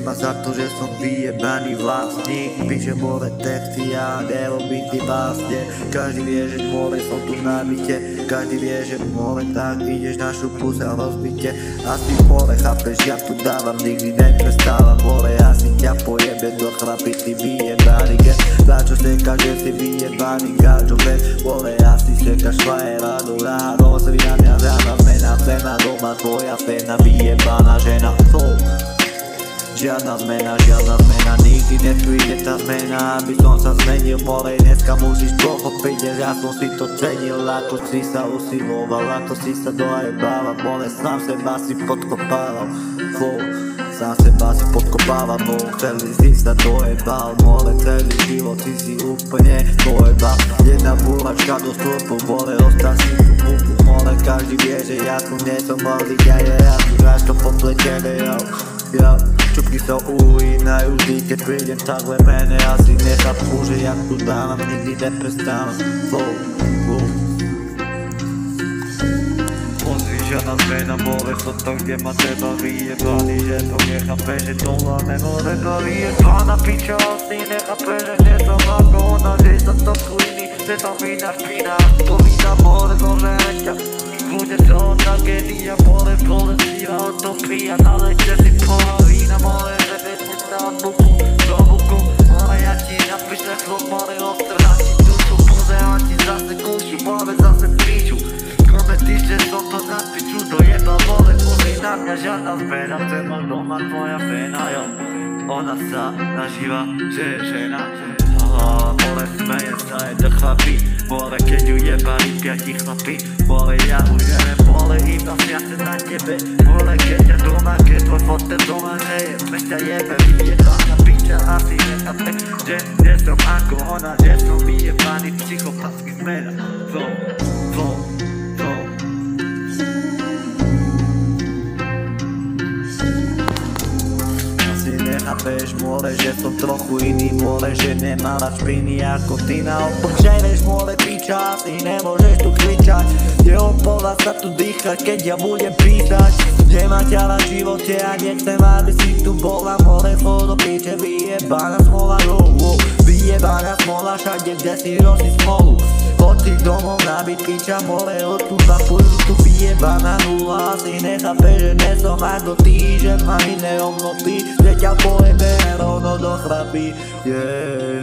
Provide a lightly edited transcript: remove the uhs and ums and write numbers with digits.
ma za to, že som vyjebaný vlastník. Píše more texty a nerobím ty básne. Každý vie, že more som tu na byte. Každý vie, že more tak ideš na šupu sa rozbite. Asi more chápeš, ja tu dávam, nikdy neprestávam. More asi ťa pojebe do chlapi, ty vyjebaný get. Prečo sekaš, že si vyjebaný gáčo ven. More asi sekaš flajera do ráno. Zvina mňa žádna zmena, zmena doma tvoja fena, vyjebaná žena. Žiadna zmena, nikdy nepríde tá zmena, aby som sa zmenil. More, dneska musíš pochopiť, že ja som si to cenil. Ako si sa usiloval, ako si sa dojebával. More, sám seba si podkopával. Sám seba si podkopával, no celý si sa dojebal. More, celý život si úplne dojebal. Jedna búračka do stĺpu, more, ostal si tu kúpu. More, každý vie, že ja tu nie som mladý, ja tu hráš to popletené, jo. Čupky sa ujínajú vždy, keď prídem takhle mene. Asi nechápu, že ja tu dávam, nikdy neprestávam. Pozri, žiadna zmena, more, som to, kde ma teba vyjebaný. Že to nechápe, že to máme, more, to vyjebaná piča. Asi nechápe, že nie som ako ona, že sa to klíni, že to vína špína. To vína, more, zožere ťa. Bude to tragédia, more, bolestia, utopia. Nalejte si pola vína, more, že vedne stát buku do buku. More, ja ti napíšem slov, more, odtrhá ti dušu. Pozerám ti zase kúšu, more, zase píču. Krome ty, že som to na piču dojebal, more, pozri na mňa, žiadna zmena. Chcem mať doma tvoja fena, jo. Ona sa nažíva, že je žena. More, smeje sa, je to chlapí. More, keď ju jebali piati chlapí. More, ja už neviem, more, iba smiate na tebe. More, keď ťa doma, keď tvoj fotel doma neje. Veď ťa jebe, vyjebaná piča. Asi nechápe, že nie som ako ona. Že som vyjebaný psychopatský zmena. Nechápeš, more, že som trochu iný, more, že nemám rád špiny ako ty. Naopak, že vieš, more, piča, ty nemôžeš tu kričať. Neopola sa tu dýchať, keď ja budem písať. Že ma ťa na živote a nechcem, aby si tu bola. More, do piče, vyjebaná smola, vyjebaná smola, všade, kde si nosí smolu. Poď si domov nabiť, piča, more, odtúpa púľu, tu vyjebaná nula. Asi nechápeš, že nie som ako ty, že mám iné hodnoty, že ťa pojebe rovno do chlapy, yeah.